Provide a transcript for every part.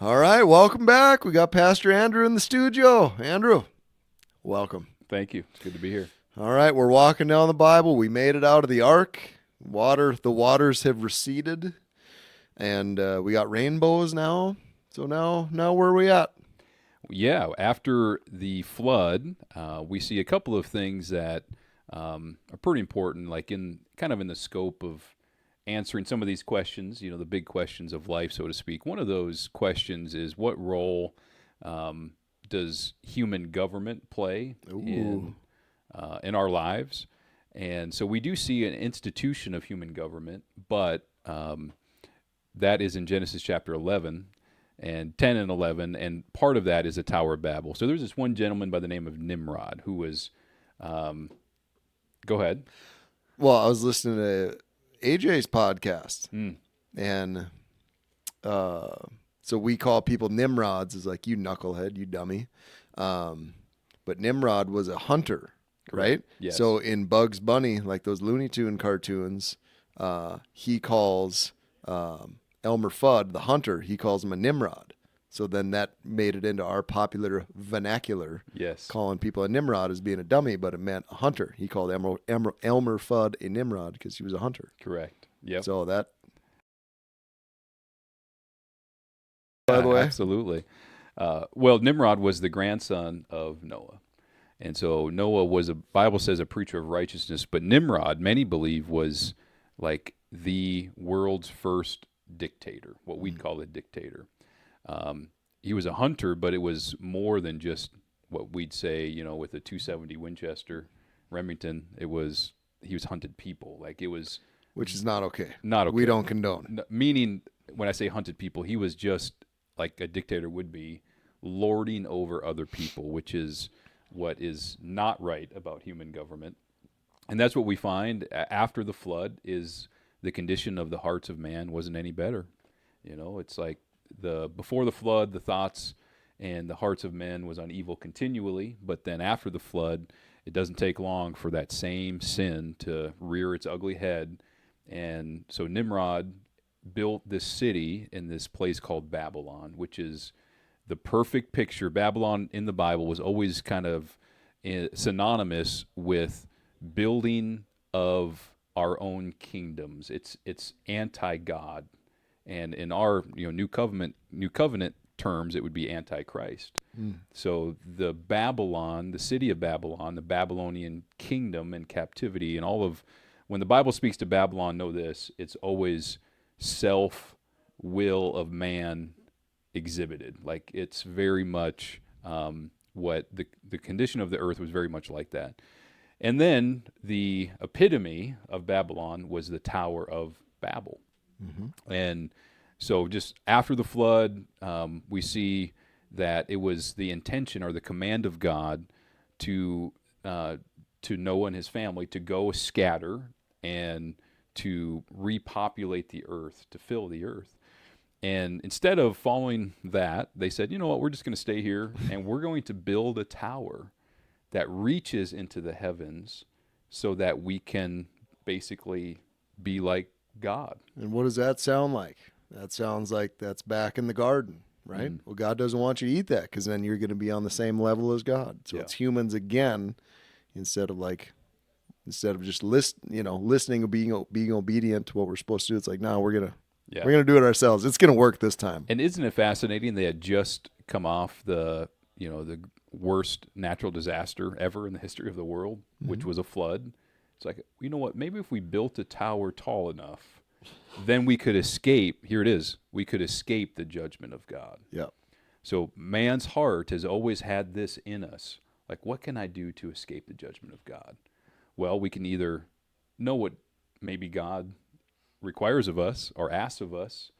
All right, welcome back. We got Pastor Andrew in the studio. Andrew, welcome. Thank you. It's good to be here. All right, we're walking down the Bible. We made it out of the ark. The waters have receded, and we got rainbows now. So now where are we at? Yeah, after the flood, we see a couple of things that are pretty important, like in the scope of answering some of these questions, the big questions of life, so to speak. One of those questions is, what role does human government play in our lives? And so we do see an institution of human government, but that is in Genesis chapter 11 and 10 and 11, and part of that is the Tower of Babel. So there's this one gentleman by the name of Nimrod who was, go ahead. Well, I was listening to AJ's podcast, and so we call people Nimrods, is like, you knucklehead, you dummy. But Nimrod was a hunter, right? Yes. So in Bugs Bunny, like those Looney Tune cartoons, he calls Elmer Fudd, the hunter, he calls him a Nimrod. So then that made it into our popular vernacular, Yes. calling people a Nimrod as being a dummy, but it meant a hunter. He called Elmer Fudd a Nimrod because he was a hunter. Correct. Yep. So that, by the way. Absolutely. Well, Nimrod was the grandson of Noah. And so Noah was, Bible says, a preacher of righteousness. But Nimrod, many believe, was like the world's first dictator, what we'd call a dictator. He was a hunter, but it was more than just what we'd say, with a 270 Winchester Remington. He was hunted people. Like, it was Which is not okay. not okay. We don't condone. Meaning, when I say hunted people, he was just like a dictator would be, lording over other people, which is what is not right about human government. And that's what we find after the flood, is the condition of the hearts of man wasn't any better. It's like before the flood, the thoughts and the hearts of men was on evil continually, but then after the flood, it doesn't take long for that same sin to rear its ugly head. And so Nimrod built this city in this place called Babylon, which is the perfect picture. Babylon in the Bible was always kind of synonymous with building of our own kingdoms. It's anti-God, and in our new covenant terms, it would be anti-Christ. So the city of Babylon, the Babylonian kingdom and captivity, and all of, when the Bible speaks to Babylon, know this: it's always self-will of man exhibited. Like, it's very much what the condition of the earth was very much like that. And then the epitome of Babylon was the Tower of Babel. And so just after the flood, we see that it was the intention or the command of God to Noah and his family to go scatter and to repopulate the earth, to fill the earth. And instead of following that, they said, you know what, we're just going to stay here, and we're going to build a tower that reaches into the heavens so that we can basically be like God. And what does that sound like? That sounds like that's back in the garden, right? Well, God doesn't want you to eat that, because then you're going to be on the same level as God. So it's humans again, instead of just listening and being obedient to what we're supposed to do. It's like, no, we're gonna do it ourselves. It's gonna work this time. And isn't it fascinating? They had just come off the worst natural disaster ever in the history of the world, which was a flood. It's like, you know what? Maybe if we built a tower tall enough, then we could escape. Here it is. We could escape the judgment of God. Yeah. So man's heart has always had this in us. Like, what can I do to escape the judgment of God? Well, we can either know what maybe God requires of us or asks of us,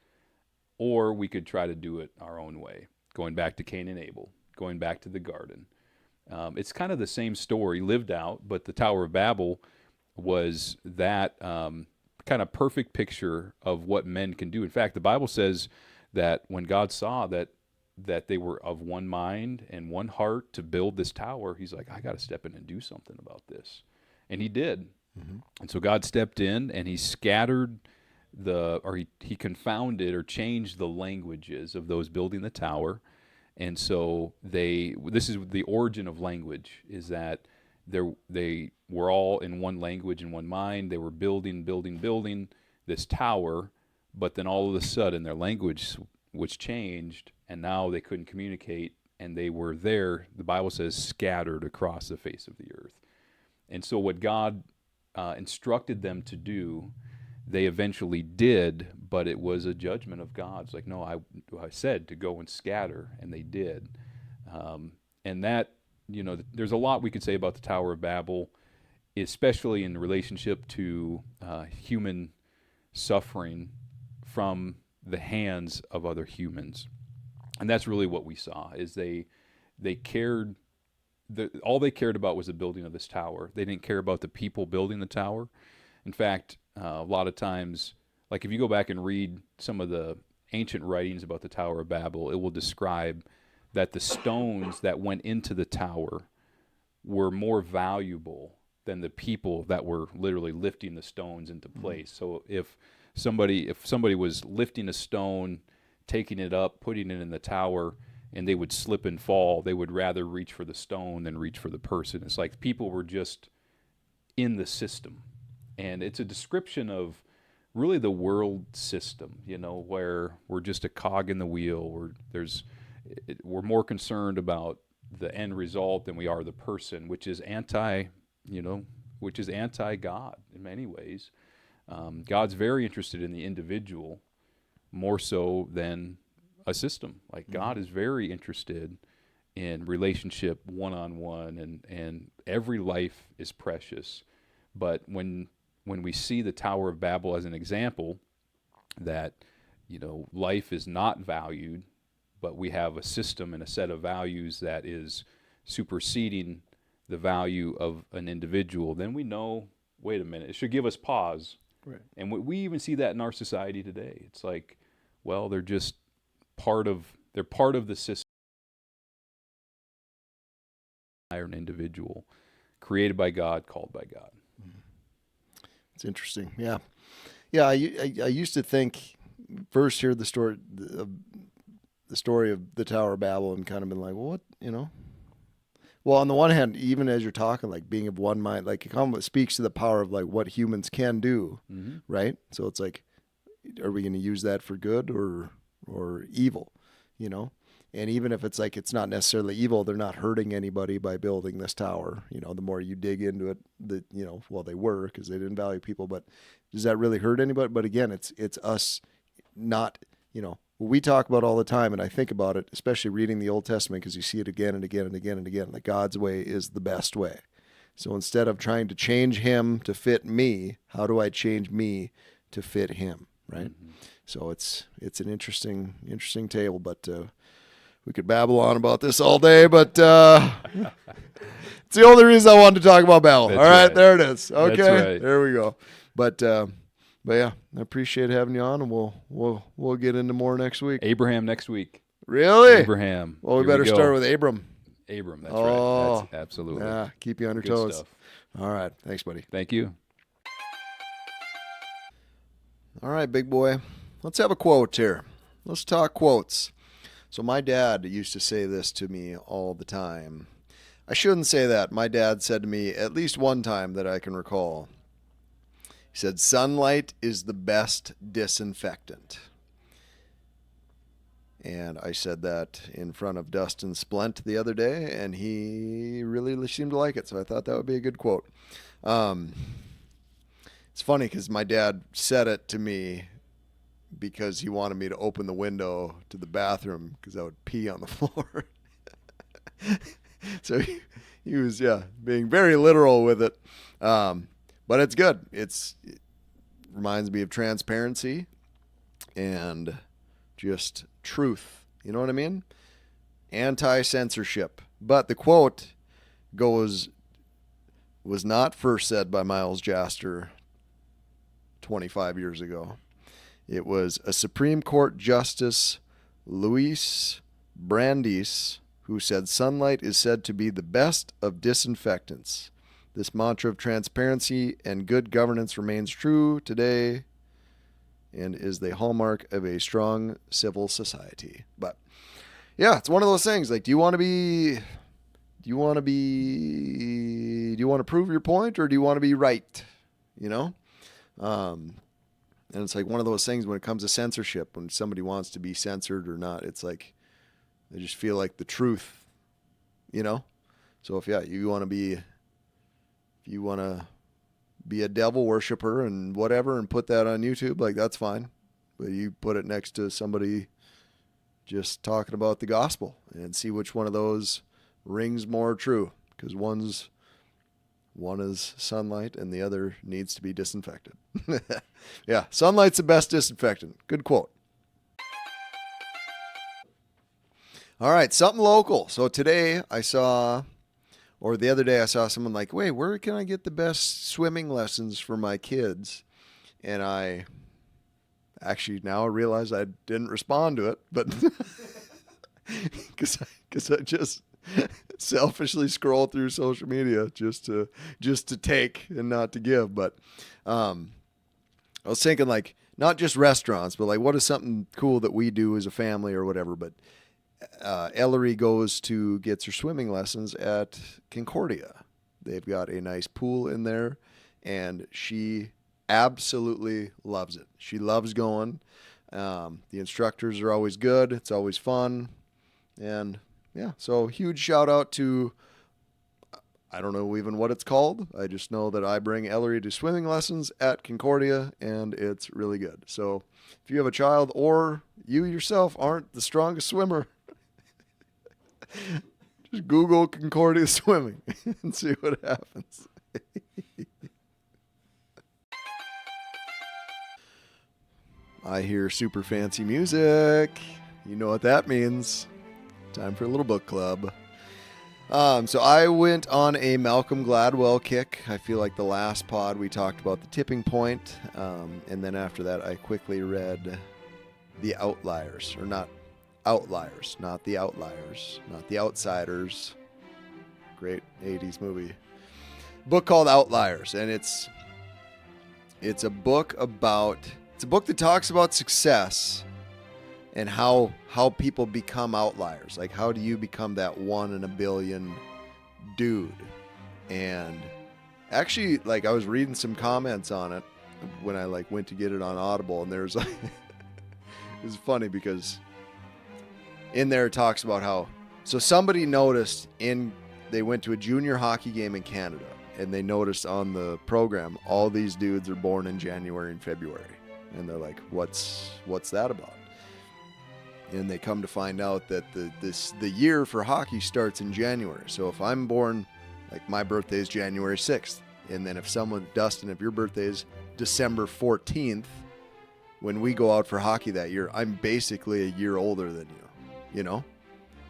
or we could try to do it our own way, going back to Cain and Abel, going back to the garden. It's kind of the same story lived out, but the Tower of Babel was that kind of perfect picture of what men can do. In fact, the Bible says that when God saw that they were of one mind and one heart to build this tower, he's like, I got to step in and do something about this. And he did. And so God stepped in and he scattered he confounded or changed the languages of those building the tower. And so this is the origin of language, is that they were all in one language and one mind. They were building this tower, but then all of a sudden their language was changed, and now they couldn't communicate, and they were there, the Bible says, scattered across the face of the earth. And so what God instructed them to do, they eventually did, but it was a judgment of God. It's like, no, I said to go and scatter, and they did. And that, there's a lot we could say about the Tower of Babel, especially in relationship to human suffering from the hands of other humans. And that's really what we saw, is they cared, all they cared about was the building of this tower. They didn't care about the people building the tower. In fact, a lot of times, like if you go back and read some of the ancient writings about the Tower of Babel, it will describe that the stones that went into the tower were more valuable than the people that were literally lifting the stones into place. So if somebody was lifting a stone, taking it up, putting it in the tower, and they would slip and fall, they would rather reach for the stone than reach for the person. It's like people were just in the system. And it's a description of really the world system, where we're just a cog in the wheel. We're more concerned about the end result than we are the person, which is anti-God in many ways. God's very interested in the individual more so than a system. Like God is very interested in relationship one-on-one, and every life is precious. But when we see the Tower of Babel as an example, that life is not valued, but we have a system and a set of values that is superseding the value of an individual, then we know, wait a minute, it should give us pause. Right. And we even see that in our society today. It's like, well, they're just part of the system. Or an individual created by God, called by God. It's interesting. Yeah. I used to think, first hear the story of the Tower of Babel, and kind of been like, well, what, Well, on the one hand, even as you're talking, like being of one mind, like it speaks to the power of like what humans can do, right? So it's like, are we going to use that for good or evil, And even if it's like it's not necessarily evil, they're not hurting anybody by building this tower. The more you dig into it, they were, because they didn't value people. But does that really hurt anybody? But again, it's us not, we talk about all the time, and I think about it, especially reading the Old Testament, because you see it again and again and again and again. Like God's way is the best way. So instead of trying to change him to fit me, how do I change me to fit him, right? Mm-hmm. So it's an interesting tale, but we could babble on about this all day, but it's the only reason I wanted to talk about Babel. All right, there it is. Okay, There we go. But yeah, I appreciate having you on, and we'll get into more next week. Abraham next week. Really? Abraham. Well, we better start with Abram. Abram, that's right. That's absolutely. Yeah, keep you on your toes. Stuff. All right, thanks, buddy. Thank you. All right, big boy. Let's have a quote here. Let's talk quotes. So my dad used to say this to me all the time. I shouldn't say that. My dad said to me at least one time that I can recall. He said, sunlight is the best disinfectant. And I said that in front of Dustin Splent the other day, and he really seemed to like it. So I thought that would be a good quote. It's funny because my dad said it to me because he wanted me to open the window to the bathroom because I would pee on the floor. So he was, being very literal with it. But it's good. It reminds me of transparency and just truth. You know what I mean? Anti-censorship. But the quote was not first said by Miles Jaster 25 years ago. It was a Supreme Court Justice, Luis Brandeis, who said sunlight is said to be the best of disinfectants. This mantra of transparency and good governance remains true today and is the hallmark of a strong civil society. But yeah, it's one of those things. Like, do you want to prove your point, or do you want to be right? You know? And it's like one of those things when it comes to censorship, when somebody wants to be censored or not, it's like they just feel like the truth, you know? So if you want to be a devil worshiper and whatever and put that on YouTube, like, that's fine. But you put it next to somebody just talking about the gospel and see which one of those rings more true, because one is sunlight and the other needs to be disinfected. Yeah, sunlight's the best disinfectant. Good quote. All right, something local. So today the other day I saw someone like, wait, where can I get the best swimming lessons for my kids? And I actually now realize I didn't respond to it, but because I just selfishly scroll through social media just to take and not to give. But I was thinking, like, not just restaurants, but like, what is something cool that we do as a family or whatever. But Ellery gets her swimming lessons at Concordia. They've got a nice pool in there, and she absolutely loves it. She loves going. The instructors are always good. It's always fun. And yeah, so huge shout out to, I don't know even what it's called. I just know that I bring Ellery to swimming lessons at Concordia, and it's really good. So if you have a child or you yourself aren't the strongest swimmer, just Google Concordia swimming and see what happens. I hear super fancy music. You know what that means. Time for a little book club. So I went on a Malcolm Gladwell kick. I feel like the last pod we talked about the tipping point. And then after that, I quickly read The Outliers. Or not Outliers, not The Outliers, not The Outsiders. Great 80s movie. Book called Outliers. And it's a book that talks about success and how people become outliers. Like, how do you become that 1 in a billion dude? And actually, like, I was reading some comments on it when I like went to get it on Audible, and there's like, it was funny because in there it talks about how, so somebody noticed they went to a junior hockey game in Canada, and they noticed on the program all these dudes are born in January and February, and they're like, what's that about? And they come to find out that the year for hockey starts in January. So if I'm born, like, my birthday is January 6th. And then Dustin, if your birthday is December 14th, when we go out for hockey that year, I'm basically a year older than you know?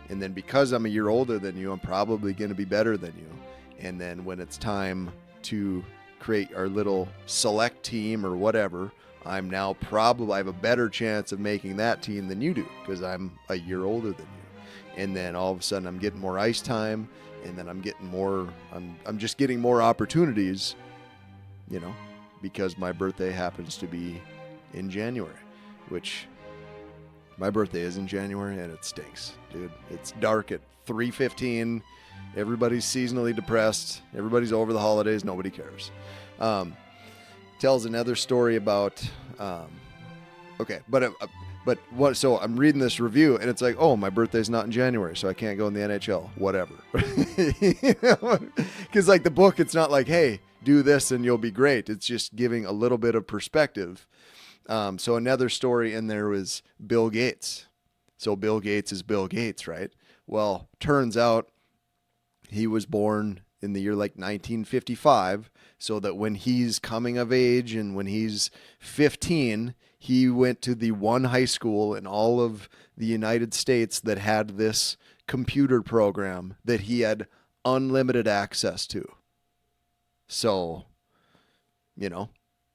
And then because I'm a year older than you, I'm probably going to be better than you. And then when it's time to create our little select team or whatever, I have a better chance of making that team than you do because I'm a year older than you. And then all of a sudden I'm getting more ice time, and then I'm just getting more opportunities, you know, because my birthday happens to be in January, which my birthday is in January, and it stinks, dude. It's dark at 3:15. Everybody's seasonally depressed. Everybody's over the holidays. Nobody cares. Tells another story about so I'm reading this review, and it's like, oh, my birthday's not in January, so I can't go in the NHL, whatever. Because like the book, it's not like, hey, do this and you'll be great. It's just giving a little bit of perspective. So another story in there was Bill Gates. So Bill Gates is Bill Gates, right? Well, turns out he was born in the year like 1955, so that when he's coming of age and when he's 15, he went to the one high school in all of the United States that had this computer program that he had unlimited access to. So, you know,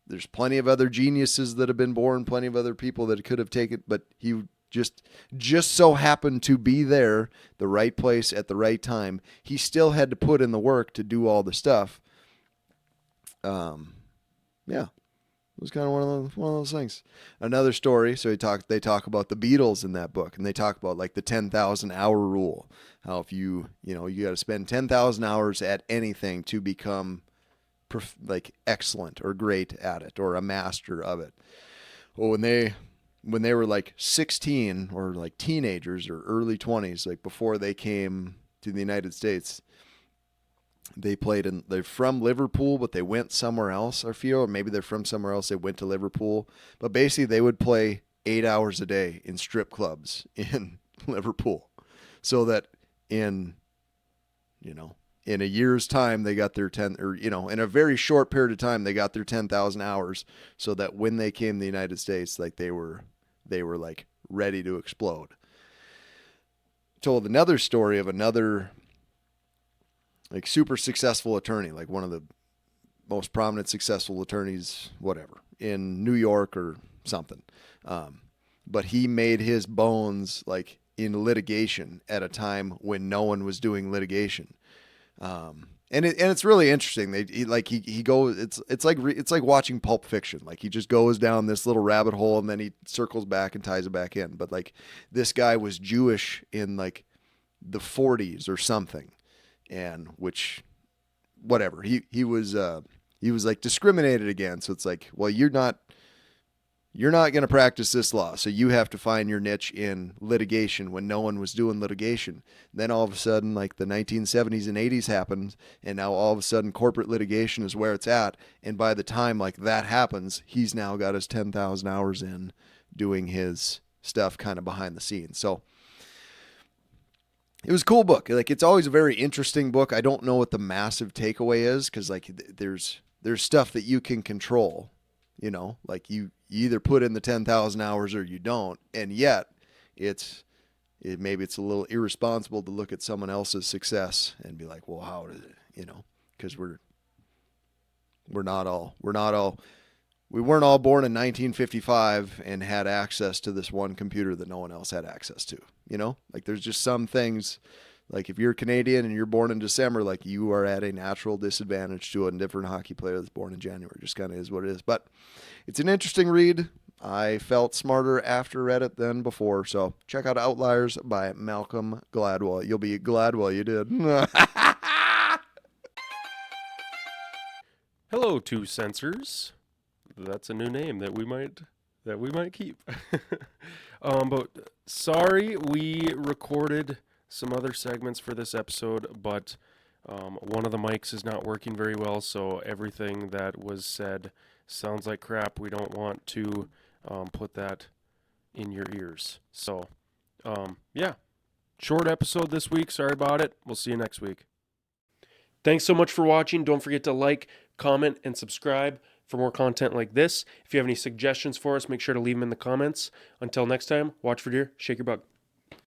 there's plenty of other geniuses that have been born, plenty of other people that could have taken, but he just so happened to be there, the right place at the right time. He still had to put in the work to do all the stuff. Yeah. It was kind of one of those things. Another story. So they talk about the Beatles in that book, and they talk about like the 10,000 hour rule. How if you got to spend 10,000 hours at anything to become like excellent or great at it or a master of it. Well, when they were like 16 or like teenagers or early 20s, like before they came to the United States, they're from Liverpool, but they went somewhere else, I feel, or maybe they're from somewhere else. They went to Liverpool, but basically they would play 8 hours a day in strip clubs in Liverpool, so that in a year's time they got their 10, or in a very short period of time they got their 10,000 hours, so that when they came to the United States, like they were like ready to explode. Told another story of another like super successful attorney, like one of the most prominent successful attorneys, whatever, in New York or something. But he made his bones like in litigation at a time when no one was doing litigation. And it's really interesting. He goes. It's like watching Pulp Fiction. Like he just goes down this little rabbit hole and then he circles back and ties it back in. But like this guy was Jewish in like the 40s or something. And which, whatever, he was like discriminated against. So it's like, well, you're not going to practice this law, so you have to find your niche in litigation when no one was doing litigation. Then all of a sudden, like the 1970s and 80s happened, and now all of a sudden corporate litigation is where it's at. And by the time like that happens, he's now got his 10,000 hours in doing his stuff kind of behind the scenes. So it was a cool book. Like it's always a very interesting book. I don't know what the massive takeaway is, because like there's stuff that you can control, like you either put in the 10,000 hours or you don't. And yet maybe it's a little irresponsible to look at someone else's success and be like, well, how did it, because we weren't all born in 1955 and had access to this one computer that no one else had access to. Like there's just some things, like if you're Canadian and you're born in December, like you are at a natural disadvantage to a different hockey player that's born in January. Just kind of is what it is. But it's an interesting read. I felt smarter after read it than before. So check out Outliers by Malcolm Gladwell. You'll be glad while you did. Hello, Two Sensors. That's a new name that we might keep. But sorry, we recorded some other segments for this episode, but one of the mics is not working very well, so everything that was said sounds like crap. We don't want to put that in your ears. So, yeah, short episode this week. Sorry about it. We'll see you next week. Thanks so much for watching. Don't forget to like, comment, and subscribe for more content like this. If you have any suggestions for us, make sure to leave them in the comments. Until next time, watch for deer, shake your bug.